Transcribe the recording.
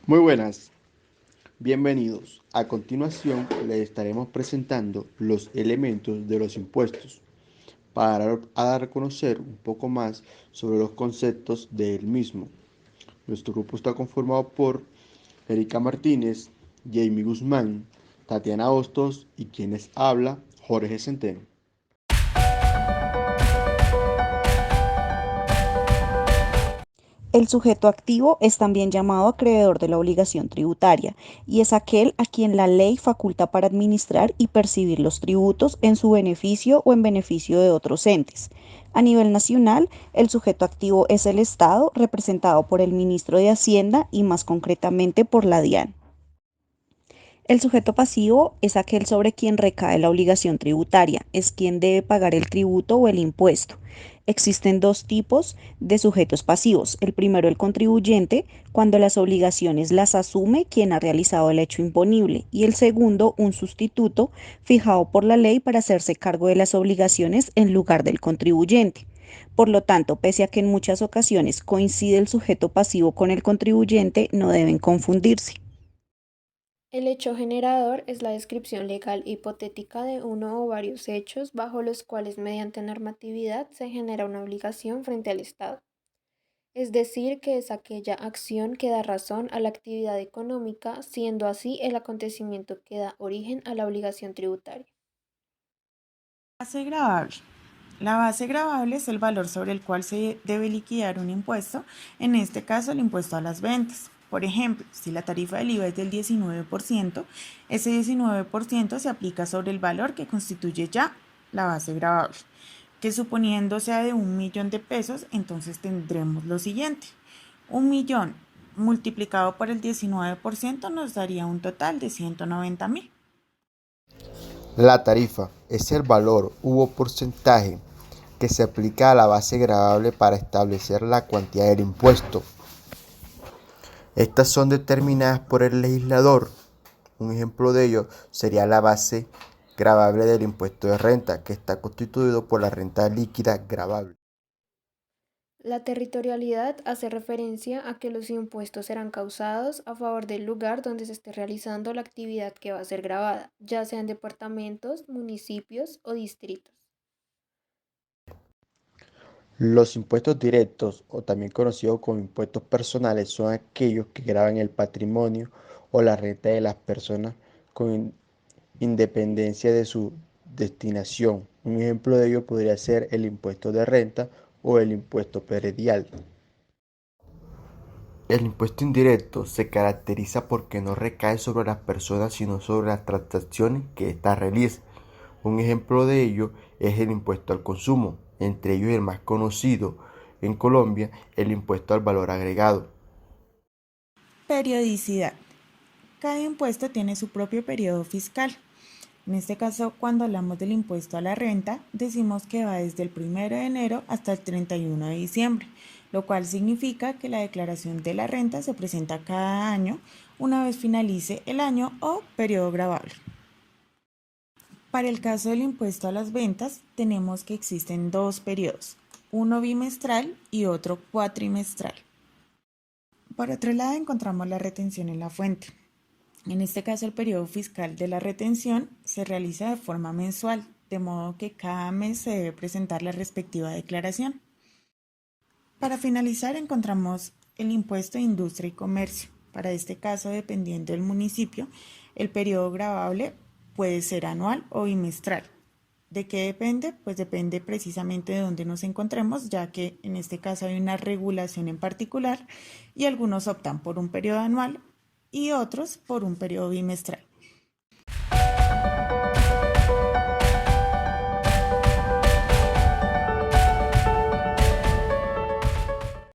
Muy buenas, bienvenidos. A continuación les estaremos presentando los elementos de los impuestos para dar a conocer un poco más sobre los conceptos del mismo. Nuestro grupo está conformado por Erika Martínez, Jamie Guzmán, Tatiana Hostos y quienes habla Jorge Centeno. El sujeto activo es también llamado acreedor de la obligación tributaria y es aquel a quien la ley faculta para administrar y percibir los tributos en su beneficio o en beneficio de otros entes. A nivel nacional, el sujeto activo es el Estado, representado por el ministro de Hacienda y más concretamente por la DIAN. El sujeto pasivo es aquel sobre quien recae la obligación tributaria, es quien debe pagar el tributo o el impuesto. Existen dos tipos de sujetos pasivos. El primero, el contribuyente, cuando las obligaciones las asume quien ha realizado el hecho imponible. Y el segundo, un sustituto, fijado por la ley para hacerse cargo de las obligaciones en lugar del contribuyente. Por lo tanto, pese a que en muchas ocasiones coincide el sujeto pasivo con el contribuyente, no deben confundirse. El hecho generador es la descripción legal hipotética de uno o varios hechos bajo los cuales mediante normatividad se genera una obligación frente al Estado. Es decir, que es aquella acción que da razón a la actividad económica, siendo así el acontecimiento que da origen a la obligación tributaria. Base gravable. La base gravable es el valor sobre el cual se debe liquidar un impuesto, en este caso el impuesto a las ventas. Por ejemplo, si la tarifa del IVA es del 19%, ese 19% se aplica sobre el valor que constituye ya la base gravable, que suponiendo sea de 1.000.000 de pesos, entonces tendremos lo siguiente. 1.000.000 multiplicado por el 19% nos daría un total de 190.000. La tarifa es el valor u porcentaje que se aplica a la base gravable para establecer la cuantía del impuesto. Estas son determinadas por el legislador. Un ejemplo de ello sería la base gravable del impuesto de renta, que está constituido por la renta líquida gravable. La territorialidad hace referencia a que los impuestos serán causados a favor del lugar donde se esté realizando la actividad que va a ser grabada, ya sean departamentos, municipios o distritos. Los impuestos directos, o también conocidos como impuestos personales, son aquellos que gravan el patrimonio o la renta de las personas con independencia de su destinación. Un ejemplo de ello podría ser el impuesto de renta o el impuesto predial. El impuesto indirecto se caracteriza porque no recae sobre las personas sino sobre las transacciones que éstas realizan. Un ejemplo de ello es el impuesto al consumo, entre ellos el más conocido en Colombia, el impuesto al valor agregado. Periodicidad. Cada impuesto tiene su propio periodo fiscal. En este caso, cuando hablamos del impuesto a la renta, decimos que va desde el 1 de enero hasta el 31 de diciembre, lo cual significa que la declaración de la renta se presenta cada año una vez finalice el año o periodo gravable. Para el caso del impuesto a las ventas, tenemos que existen dos periodos, uno bimestral y otro cuatrimestral. Por otro lado, encontramos la retención en la fuente. En este caso, el periodo fiscal de la retención se realiza de forma mensual, de modo que cada mes se debe presentar la respectiva declaración. Para finalizar, encontramos el impuesto de industria y comercio. Para este caso, dependiendo del municipio, el periodo gravable puede ser anual o bimestral. ¿De qué depende? Pues depende precisamente de dónde nos encontremos, ya que en este caso hay una regulación en particular y algunos optan por un periodo anual y otros por un periodo bimestral.